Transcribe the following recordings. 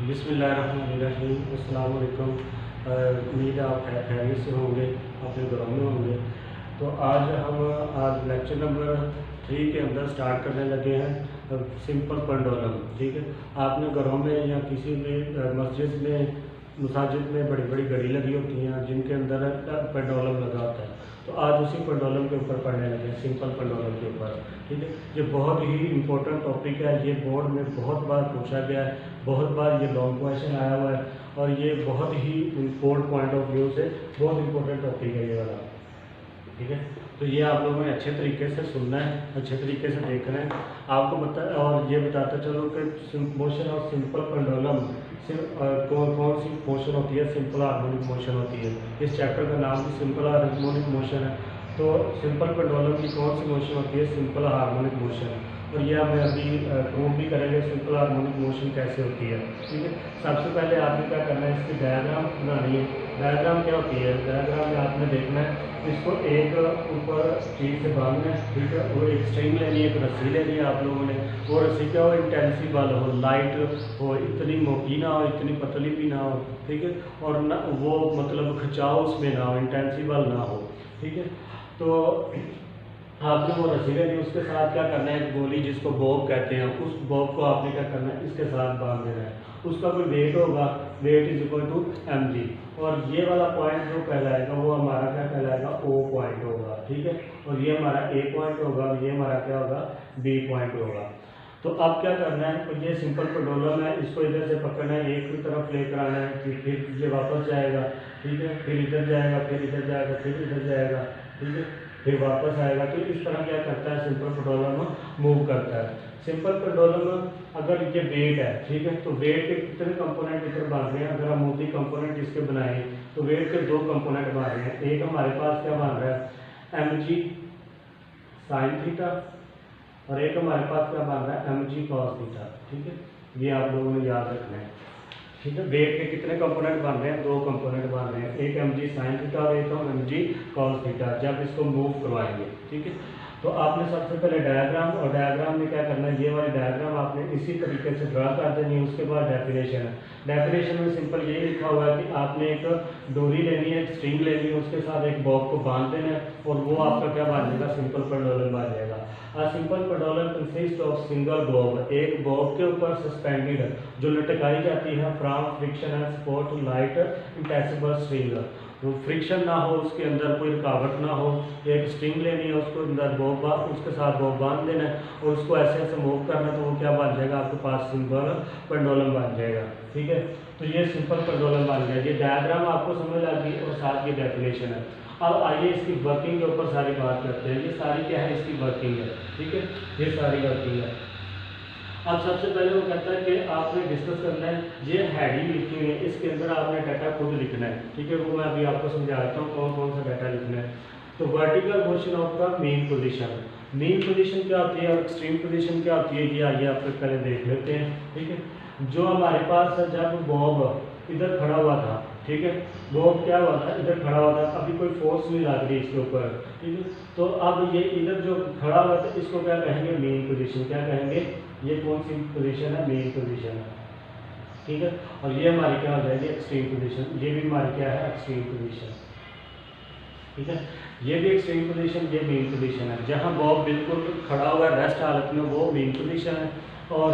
बिस्मिल्लाहिर्रहमानिर्रहीम। अस्सलाम वालेकुम। उम्मीद है आप खैरियत से होंगे, अपने घरों में होंगे। तो आज लेक्चर नंबर 3 के अंदर स्टार्ट करने लगे हैं सिंपल पेंडुलम। ठीक है, आपने घरों में या किसी भी मसाजिद में बड़ी बड़ी घड़ी लगी होती हैं जिनके अंदर पेंडुलम लगा होता है। तो आज उसी पेंडुलम के ऊपर पढ़ने लगे हैं, सिंपल पेंडुलम के ऊपर। ठीक है, ये बहुत ही इम्पोर्टेंट टॉपिक है। ये बोर्ड में बहुत बार पूछा गया है, बहुत बार ये लॉन्ग क्वेश्चन आया हुआ है और ये बहुत ही इम्पोर्टेंट पॉइंट ऑफ व्यू से बहुत इम्पोर्टेंट टॉपिक है ये वाला। ठीक है, तो ये आप लोगों ने अच्छे तरीके से सुनना है, अच्छे तरीके से देखना है। आपको और ये बताता चलो कि मोशन ऑफ सिंपल पेंडुलम कौन सी मोशन होती है, सिंपल हार्मोनिक मोशन होती है। इस चैप्टर का नाम भी सिंपल हार्मोनिक मोशन है। तो सिंपल पेंडुलम की कौन सी मोशन होती है, सिंपल हार्मोनिक मोशन। और ये हमें अभी प्रूव भी करेंगे सिंपल हार्मोनिक मोशन कैसे होती है। ठीक है, सबसे पहले आपने क्या करना है, इसकी डायग्राम बनानी है। डायग्राम क्या होती है, डायग्राम में आपने देखना है इसको एक ऊपर चीज़ से बांधना है। ठीक है, वो एक स्ट्रिंग लेनी है, एक रस्सी लेनी है आप लोगों ने। वो रस्सी क्या हो, इंटेंसिबल हो, लाइट हो, इतनी मोटी ना हो, इतनी पतली भी ना हो। ठीक है, और ना वो मतलब खिंचाव उसमें ना हो, इंटेंसिबल ना हो। ठीक है, तो आपने वो रस्सी लेनी है, उसके साथ क्या करना है, एक गोली जिसको बॉब कहते हैं, उस बॉब को आपने क्या करना है, इसके साथ बांध देना है। उसका कोई वेट होगा, weight is equal to mg। और ये वाला पॉइंट जो कहलाएगा वो हमारा क्या कहलाएगा, O पॉइंट होगा। ठीक है, और ये हमारा A पॉइंट होगा, ये हमारा क्या होगा, B पॉइंट होगा। तो अब क्या करना है, तो ये सिंपल पेंडुलम है, इसको इधर से पकड़ना है, एक की तरफ लेकर आना है, फिर ये वापस जाएगा। ठीक है, फिर इधर जाएगा, फिर इधर जाएगा, फिर इधर जाएगा। ठीक है, फिर वापस आएगा। तो इस तरह क्या करता है, सिंपल पेंडुलम मूव करता है। सिंपल पेंडुलम अगर ये वेट है, ठीक है, तो वेट के कितने कंपोनेंट इधर बन रहे हैं। अगर हम मोटी कंपोनेंट इसके बनाए तो वेट के 2 कंपोनेंट बन रहे हैं। एक हमारे पास क्या बन रहा है, mg साइन थीटा, और एक हमारे पास क्या बन रहा है, mg cos थीटा। ठीक है, ये आप लोगों ने याद रखना है। ठीक है, वेट के कितने कंपोनेंट बन रहे हैं, 2 कंपोनेंट बन रहे हैं, एक mg साइन थीटा और एक mg cos थीटा, जब इसको मूव करवाएंगे। ठीक है, तो आपने सबसे पहले डायग्राम, और डायग्राम में क्या करना है, ये वाली डायग्राम आपने इसी तरीके से ड्रा कर देनी है। उसके बाद डेफिनेशन है। डेफिनेशन में सिंपल यही लिखा हुआ है कि आपने एक डोरी लेनी है, एक स्ट्रिंग लेनी है, उसके साथ एक बॉब को बांध देना है और वो आपका क्या बन जाएगा, सिंपल पेंडुलम बन जाएगा। A simple pendulum consists of single bob, एक बॉब के ऊपर सस्पेंडेड जो लटकाई जाती है from friction and support light inextensible string. वो फ्रिक्शन ना हो, उसके अंदर कोई रुकावट ना हो। एक स्ट्रिंग लेनी है, उसको अंदर बॉब, उसके साथ बॉब बांध देना है और उसको ऐसे ऐसे मूव करना, तो वो क्या बन जाएगा, आपके पास सिंपल पेंडुलम बन जाएगा। ठीक है, तो ये सिंपल पेंडुलम बन गया। ये डायग्राम आपको समझ आ गई और साथ ये डेफिनेशन है। अब आइए इसकी वर्किंग के ऊपर सारी बात करते हैं। ये सारी क्या है, इसकी वर्किंग है। ठीक है, ये सारी वर्किंग है। अब सबसे पहले वो कहता है कि आपने डिस्कस करना है, ये हेडिंग लिखी हुई है, इसके अंदर आपने डाटा खुद लिखना है। ठीक है, वो मैं अभी आपको समझाता हूँ कौन कौन सा डाटा लिखना है। तो vertical motion of the main position, main position क्या होती है और एक्सट्रीम पोजीशन क्या होती है, ये आइए आप पहले देख लेते हैं। ठीक है, जो हमारे पास जब बॉब इधर खड़ा हुआ था, ठीक है, बॉब क्या हुआ था, इधर खड़ा हुआ था, अभी कोई फोर्स नहीं लग रही इसके ऊपर। ठीक है, तो अब ये इधर जो खड़ा हुआ था इसको क्या कहेंगे, मेन पोजीशन। क्या कहेंगे, ये कौन सी पोजीशन है, मेन पोजीशन है। ठीक है, और ये हमारी क्या हो जाएगी, एक्सट्रीम पोजीशन। ये भी हमारी क्या है, एक्सट्रीम पोजीशन। ठीक है, ये भी एक्सट्रीम पोजीशन, ये मेन पोजीशन है। जहाँ बॉब बिल्कुल खड़ा हुआ है रेस्ट हालत में, वो मेन पोजीशन है। और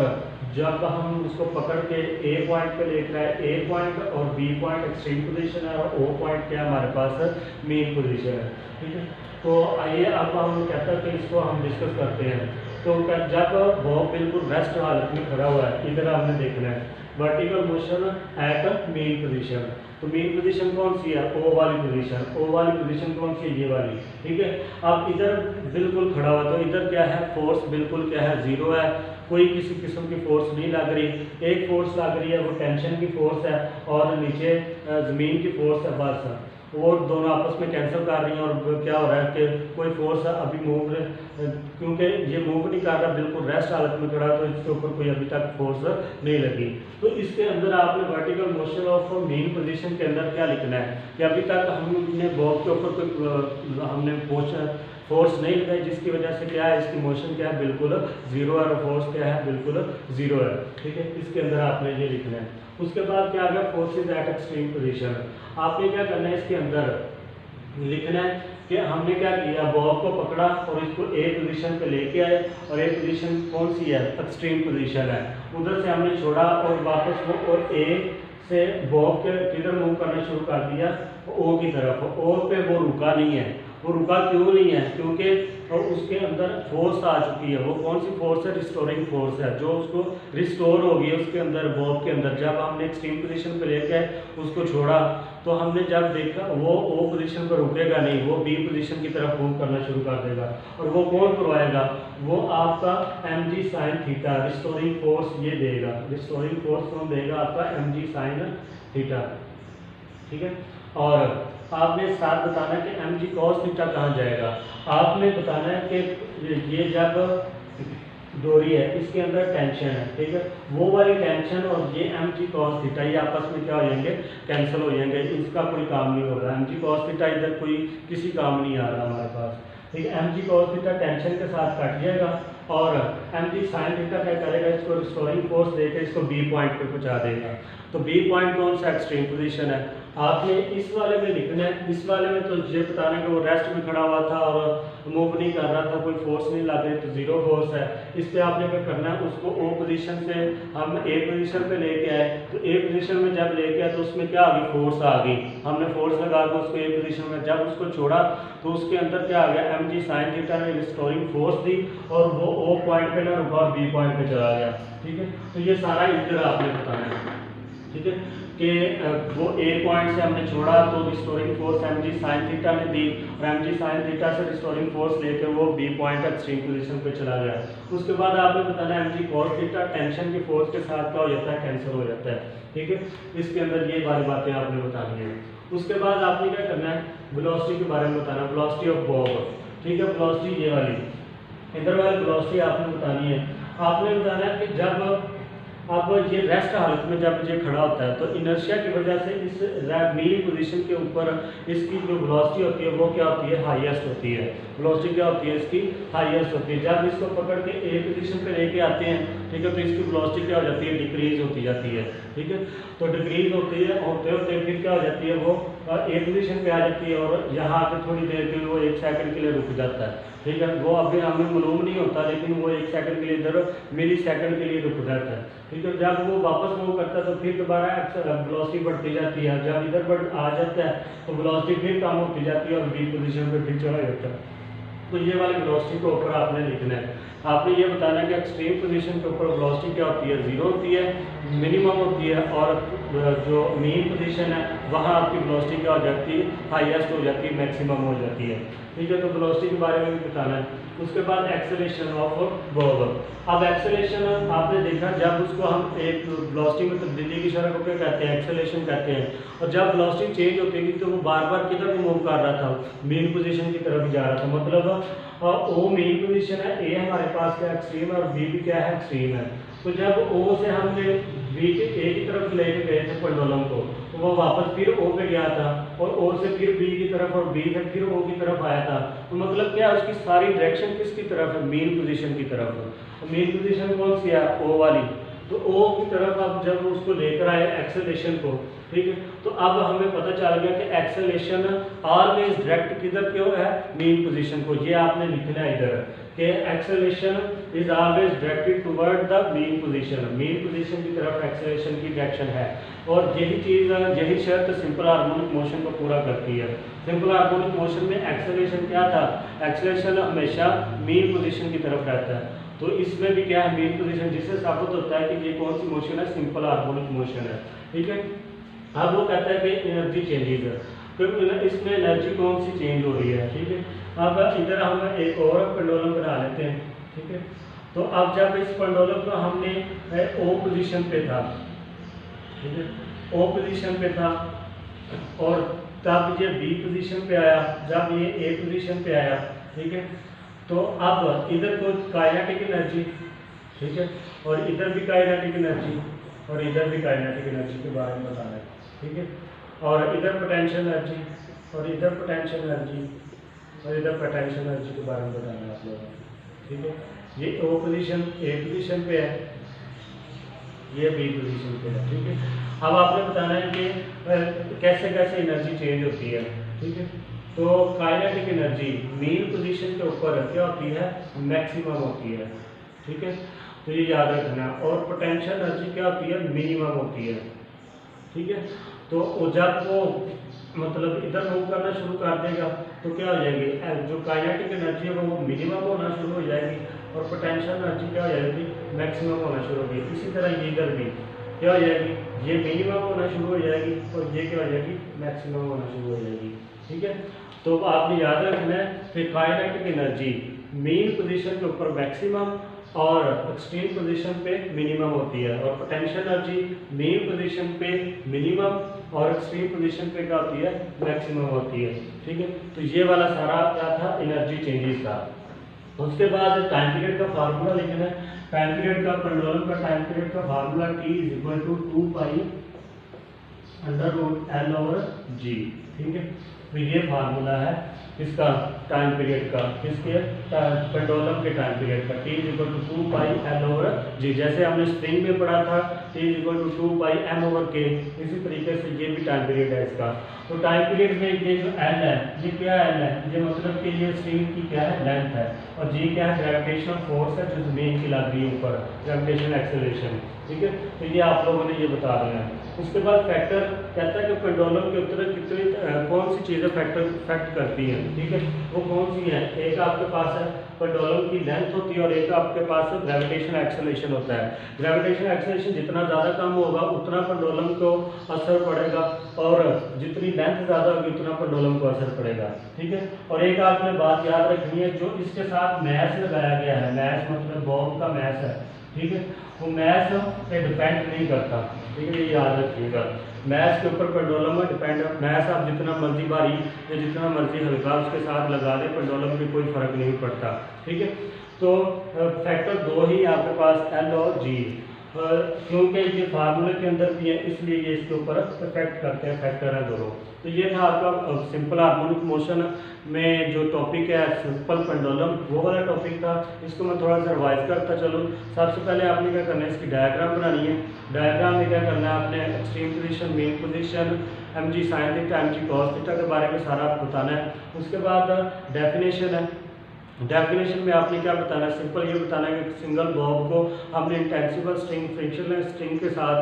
जब हम उसको पकड़ के ए पॉइंट पे लेकर आए, ए पॉइंट और बी पॉइंट एक्सट्रीम पोजीशन है और ओ पॉइंट क्या हमारे पास मेन पोजीशन है। ठीक है, तो आइए अब हम कहते हैं कि इसको हम डिस्कस करते हैं। तो जब बॉब बिल्कुल रेस्ट हालत में खड़ा हुआ है, इधर आपने देखना है vertical motion at mean position. तो मेन पोजीशन कौन सी है, ओ वाली पोजीशन। ओ वाली पोजीशन कौन सी है, ये वाली। ठीक है, अब इधर बिल्कुल खड़ा हुआ, तो इधर क्या है, फोर्स बिल्कुल क्या है, जीरो है। कोई किसी किस्म की फोर्स नहीं लग रही। एक फोर्स लग रही है, वो टेंशन की फोर्स है, और नीचे ज़मीन की फोर्स है। बस वो दोनों आपस में कैंसिल कर रही हैं और क्या हो रहा है कि कोई फोर्स अभी मूव, क्योंकि ये मूव नहीं कर रहा, बिल्कुल रेस्ट हालत में खड़ा, तो इसके ऊपर कोई अभी तक फोर्स नहीं लगी। तो इसके अंदर आपने vertical motion of main position के अंदर क्या लिखना है कि अभी तक हमने बॉब के ऊपर कोई हमने फोर्स नहीं लगाई, जिसकी वजह से क्या है, इसकी मोशन क्या है, बिल्कुल जीरो है, और फोर्स क्या है, बिल्कुल जीरो है। ठीक है, इसके अंदर आपने ये लिखना है। उसके बाद क्या आ गया, फोर्सेज एट एक्सट्रीम पोजीशन। आपने क्या करना है, इसके अंदर लिखना है कि हमने क्या किया, बॉब को पकड़ा और इसको ए पोजीशन पे लेके आए, और ए पोजीशन कौन सी है, एक्सट्रीम पोजीशन है। उधर से हमने छोड़ा और वापस वो, और ए से बॉब के किधर मूव करना शुरू कर दिया, ओ की तरफ। ओ पे वो रुका नहीं है। वो रुका क्यों नहीं है, क्योंकि और उसके अंदर फोर्स आ चुकी है। वो कौन सी फोर्स है, रिस्टोरिंग फोर्स है, जो उसको रिस्टोर होगी उसके अंदर, बॉब के अंदर। जब हमने एक्सट्रीम पोजीशन पे लेके उसको छोड़ा तो हमने जब देखा वो ओ पोजीशन पर रुकेगा नहीं, वो बी पोजीशन की तरफ मूव करना शुरू कर देगा। और वो कौन करवाएगा, वो आपका mg sin theta, restoring force ये देगा। रिस्टोरिंग फोर्स कौन देगा, आपका mg sin थीटा। ठीक है, और आपने साथ बताना है कि mg cos थीटा कहाँ जाएगा। आपने बताना है कि ये जब डोरी है इसके अंदर टेंशन है, ठीक है, वो वाली टेंशन और ये mg cos थीटा ये आपस में क्या हो जाएंगे, कैंसिल हो जाएंगे। इसका कोई काम नहीं होगा। mg cos थीटा इधर कोई किसी काम नहीं आ रहा हमारे पास। ठीक है, mg cos थीटा टेंशन के साथ कट जाएगा, और mg sin थीटा क्या करेगा, इसको रिस्टोरिंग फोर्स देकर इसको बी पॉइंट पे पहुंचा देगा। तो बी पॉइंट कौन सा, एक्सट्रीम पोजीशन है। आपने इस वाले में लिखना है। इस वाले में तो ये बताना है कि वो रेस्ट में खड़ा हुआ था और मूव नहीं कर रहा था, कोई फोर्स नहीं लग रही, तो जीरो फोर्स है। इस पे आपने क्या करना है, उसको ओ पोजीशन से हम ए पोजीशन पे लेके आए, तो ए पोजीशन में जब लेके आए तो उसमें क्या आ गई, फोर्स आ गई। हमने फोर्स लगा के उसको ए पोजीशन में, जब उसको छोड़ा तो उसके अंदर क्या आ गया, mg sin थीटा ने रिस्टोरिंग फोर्स दी और वो ओ पॉइंट पे ना रुका, बी पॉइंट पे चला गया। ठीक है, तो ये सारा इधर आपने बताना है। ठीक है, कि वो ए पॉइंट से हमने छोड़ा तो restoring force mg sin theta ने दी, और mg sin थीटा से रिस्टोरिंग फोर्स लेकर वो बी पॉइंट एक्सट्रीम पोजीशन पे चला गया। उसके बाद आपने बताना है mg cos थीटा टेंशन के फोर्स के साथ क्या हो जाता है, कैंसिल हो जाता है। ठीक है, इसके अंदर ये वाली बातें आपने बतानी है। उसके बाद आपने क्या करना है, वेलोसिटी के बारे में बताना, वेलोसिटी ऑफ बॉब। ठीक है, वेलोसिटी ये वाली, इधर वाली वेलोसिटी आपने बतानी है। आपने बताना है कि जब अब ये रेस्ट हालत में जब ये खड़ा होता है तो इनर्शिया की वजह से इस मीन पोजीशन के ऊपर इसकी जो वेलोसिटी होती है वो क्या होती है, हाईएस्ट होती है। वेलोसिटी क्या होती है, इसकी हाईएस्ट होती है। जब इसको पकड़ के ए पोजीशन पे लेके आते हैं, ठीक है, तो इसकी वेलोसिटी क्या हो जाती है, डिक्रीज होती जाती है। ठीक है, तो डिक्रीज होती है, होते होते फिर क्या हो जाती है, वो ए पोजीशन पे आ जाती है, और यहाँ आके थोड़ी देर के लिए वो 1 सेकंड के लिए रुक जाता है। ठीक है, वो अभी हमें मालूम नहीं होता, लेकिन वो 1 सेकंड के लिए इधर मिली सेकंड के लिए रुक जाता है। ठीक है, जब वो वापस मूव करता है तो फिर दोबारा वेलोसिटी बढ़ती जाती है। जब इधर बढ़ आ जाता है तो वेलोसिटी फिर कम होती जाती है और बी पोजीशन पे फिर चला जाता है। तो ये वाली वेलोसिटी के ऊपर आपने लिखना है। आपने ये बताना है कि एक्सट्रीम पोजीशन के ऊपर वेलोसिटी क्या होती है, जीरो होती है, मिनिमम होती है, और जो मीन पोजीशन है वहाँ आपकी वेलोसिटी क्या हो जाती है, हाईएस्ट हो जाती है, मैक्सिमम हो जाती है। ठीक है, तो वेलोसिटी के बारे में भी बताना है। उसके बाद एक्सेलरेशन ऑफ बॉब। अब एक्सेलरेशन आपने देखा, जब उसको हम एक वेलोसिटी में तब्दीली की शरह को क्या कहते हैं, एक्सेलरेशन कहते हैं। और जब वेलोसिटी चेंज होती थी तो वो बार बार किधर को मूव कर रहा था, मेन पोजीशन की तरफ ही जा रहा था। मतलब ओ मेन पोजीशन है, ए हमारे पास क्या एक्सट्रीम है, और बी भी क्या है, एक्सट्रीम है। तो जब ओ से हमने बी के ए की तरफ लेके गए थे पेंडुलम को, तो वो वापस फिर ओ पे गया था, और ओ से फिर बी की तरफ, और बी से फिर ओ की तरफ आया था। तो मतलब क्या, उसकी सारी डायरेक्शन किसकी तरफ है, मेन पोजीशन की तरफ। मेन पोजीशन कौन सी है, ओ वाली। तो ओ की तरफ अब जब उसको लेकर आए एक्सेलरेशन को, ठीक है, तो अब हमें पता चल गया कि एक्सेलरेशन ऑलवेज डायरेक्ट किधर क्यों है, मेन पोजीशन को। ये आपने लिखना है इधर कि acceleration is always directed toward the main position. Main position की तरफ एक्सेलरेशन की डायरेक्शन है, और यही चीज़, यही शर्त सिंपल हार्मोनिक मोशन को पूरा करती है। सिंपल हार्मोनिक मोशन में एक्सेलरेशन क्या था, एक्सेलरेशन हमेशा मेन पोजीशन की तरफ रहता है। तो इसमें भी क्या है, मेन पोजीशन, जिससे साबित होता है कि ये कौन सी मोशन है, सिंपल हार्मोनिक मोशन है। ठीक है, अब वो कहता है कि एनर्जी चेंजेस है, तो इसमें एनर्जी कौन सी चेंज हो रही है। ठीक है, अब इधर हम एक और पेंडुलम बना लेते हैं। ठीक है, तो अब जब इस पेंडुलम को हमने ओ पोजीशन पे था, ठीक है, ओ पोजीशन पे था, और तब ये बी पोजीशन पे आया, जब ये ए पोजीशन पे आया, ठीक है, तो अब इधर को काइनेटिक एनर्जी, ठीक है, और इधर भी काइनेटिक एनर्जी, और इधर भी काइनेटिक एनर्जी के बारे में बताना है। ठीक है, और इधर पोटेंशियल एनर्जी, और इधर पोटेंशियल एनर्जी, और इधर पोटेंशियल एनर्जी के बारे में बताना है आप लोगों को, ठीक है। ये ओ पोजीशन ए पोजीशन पे है, ये बी पोजीशन पे है, ठीक है। अब आपने बताना है कि कैसे कैसे एनर्जी चेंज होती है, ठीक है। तो काइनेटिक एनर्जी मीन पोजीशन के ऊपर क्या होती है, मैक्सिमम होती है, ठीक है, तो ये याद रखना। और पोटेंशियल एनर्जी क्या होती है, मिनिमम होती है, ठीक है। तो जब वो मतलब इधर मूव करना शुरू कर देगा तो क्या हो जाएगी, जो काइनेटिक एनर्जी है वो मिनिमम होना शुरू हो जाएगी और पोटेंशियल एनर्जी क्या हो जाएगी, मैक्सिमम होना शुरू होगी। इसी तरह ये इधर भी क्या हो जाएगी, ये मिनिमम होना शुरू हो जाएगी और ये क्या हो जाएगी, मैक्सिमम होना शुरू हो जाएगी, ठीक है। तो आपने याद रखना है कि काइनेटिक एनर्जी मेन पोजीशन के ऊपर मैक्सिमम और एक्सट्रीम पोजीशन पे मिनिमम होती है, और पोटेंशियल एनर्जी मेन पोजीशन पे मिनिमम और एक्सट्रीम पोजीशन पे क्या होती है, मैक्सिमम होती है, ठीक है। तो ये वाला सारा क्या था, एनर्जी चेंजेस था। उसके बाद टाइम पीरियड का फार्मूला लिखना है। टाइम पीरियड का, पेंडुलम का टाइम पीरियड का फार्मूला T = 2 पाई √L/G, ठीक है। तो ये फार्मूला है इसका टाइम पीरियड का, किसके, पेंडुलम के टाइम पीरियड का, T = 2 पाई L/G। जैसे हमने स्प्रिंग में पढ़ा था T = 2 पाई M/K, इसी तरीके से ये भी टाइम पीरियड है इसका। तो टाइम पीरियड में ये जो L है, ये क्या L है, ये मतलब कि ये स्ट्रिंग की क्या है, लेंथ है, और G क्या है, ग्रेविटेशनल फोर्स है जो जमीन की लग रही है ऊपर, ग्रेविटेशनल एक्सेलरेशन, ठीक है। तो ये आप लोगों ने ये बता देना है। उसके बाद फैक्टर कहता है कि पेंडुलम के ऊपर कितनी कौन सी चीज़ें फैक्ट करती हैं, ठीक है, वो कौन सी है। एक आपके पास है पेंडुलम की लेंथ होती है और एक आपके पास ग्रेविटेशनल एक्सेलरेशन होता है। ग्रेविटेशनल एक्सेलरेशन जितना ज़्यादा कम होगा उतना पेंडुलम को असर पड़ेगा, और जितनी लेंथ ज़्यादा होगी उतना पेंडुलम को असर पड़ेगा, ठीक है। और एक आपने बात याद रखनी है, जो इसके साथ मैस लगाया गया है, मैस मतलब बॉब का मैस है, ठीक है, वो मैस पे डिपेंड नहीं करता, ठीक है, ये याद रखिएगा। मैस के ऊपर पेंडुलम में डिपेंड, मैस आप जितना मर्जी भारी या जितना मर्जी हल्का उसके साथ लगा दें, पेंडुलम में कोई फर्क नहीं पड़ता, ठीक है। तो फैक्टर 2 ही आपके पास L और G, क्योंकि ये फार्मूले के अंदर भी है इसलिए ये इसके ऊर इफेक्ट करते हैं, फैक्टर है दोनों। तो ये था आपका सिंपल हार्मोनिक मोशन में जो टॉपिक है, सिंपल पेंडुलम, वो वाला टॉपिक था। इसको मैं थोड़ा सा रिवाइज करता चलूँ। सबसे पहले आपने क्या करना है, इसकी डायग्राम बनानी है। डायग्राम में क्या करना है, आपने extreme position, main position, mg sin theta, mg cos theta के बारे में सारा बताना है। उसके बाद डेफिनेशन है। डेफिनेशन में आपने क्या बताना है, सिंपल ये बताना है कि सिंगल बॉब को हमने इंटेंसिबल स्ट्रिंग, फ्रिक्शनलेस स्ट्रिंग के साथ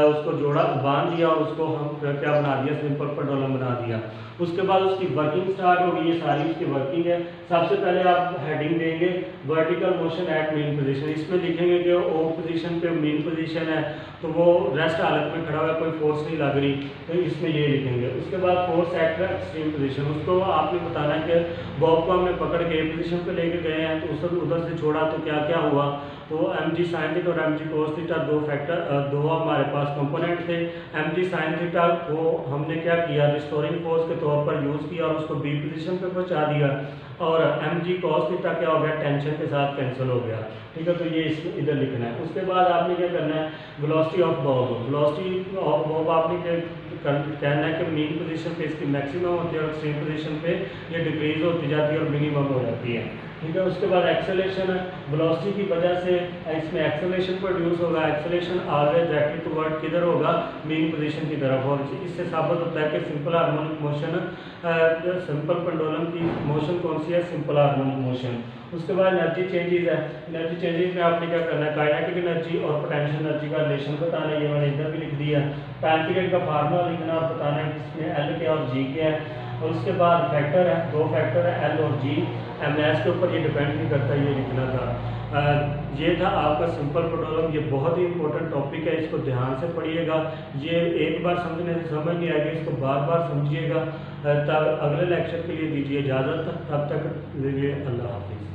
उसको जोड़ा, बांध दिया और उसको हम क्या बना दिया, सिंपल पेंडुलम बना दिया। उसके बाद उसकी वर्किंग स्टार्ट होगी, ये सारी उसकी वर्किंग है। सबसे पहले आप हेडिंग देंगे vertical motion at mean position, इसमें लिखेंगे कि ओ पोजीशन पे मेन पोजीशन है तो वो रेस्ट हालत में खड़ा हुआ है, कोई फोर्स नहीं लग रही, तो इसमें ये लिखेंगे। उसके बाद फोर्स एक्ट एक्सट्रीम पोजीशन, उसको आपने बताना है कि बॉब को हमने पकड़ के पोजीशन पे लेके गए हैं तो उस उधर से छोड़ा तो क्या क्या हुआ, तो mg sin थीटा और mg cos थीटा दो हमारे पास कंपोनेंट थे। mg sin थीटा को हमने क्या किया, रिस्टोरिंग फोर्स के तौर पर यूज़ किया और उसको बी पोजीशन पे पहुंचा दिया, और mg cos थीटा क्या हो गया, टेंशन के साथ कैंसिल हो गया, ठीक है। तो ये इधर लिखना है। उसके बाद आपने क्या करना है, velocity of Bob, velocity of Bob आपने कहना है कि मेन पोजीशन पे इसकी मैक्सिमम होती है और एक्सट्रीम पोजीशन पे ये डिक्रीज होती जाती है और मिनिमम हो जाती है, ठीक है। उसके बाद एक्सेलरेशन है, वेलोसिटी की वजह से इसमें एक्सेलरेशन प्रोड्यूस होगा। एक्सेलरेशन ऑलवेज डायरेक्टली टुवर्ड किधर होगा, मेन पोजीशन की तरफ, और इससे साबित होता है कि simple harmonic motion, simple pendulum की मोशन कौन सी है, सिंपल हार्मोनिक मोशन। उसके बाद एनर्जी चेंजेस है। एनर्जी चेंजेस में आपने क्या करना है, काइनेटिक एनर्जी और पोटेंशियल एनर्जी का रिलेशन बताना है, ये मैंने इधर भी लिख दिया। टाइम पीरियड का फार्मूला लिखना और बताना है इसमें L क्या और G क्या है। और उसके बाद फैक्टर है, 2 फैक्टर है L और G, MS के ऊपर ये डिपेंड नहीं करता, ये लिखना था। ये था आपका सिंपल पेंडुलम। ये बहुत ही इंपॉर्टेंट टॉपिक है, इसको ध्यान से पढ़िएगा। ये एक बार समझने से समझ नहीं आएगी, इसको बार बार समझिएगा। तब अगले लेक्चर के लिए दीजिए इजाज़त, तब तक लिए अल्लाह हाफिज़।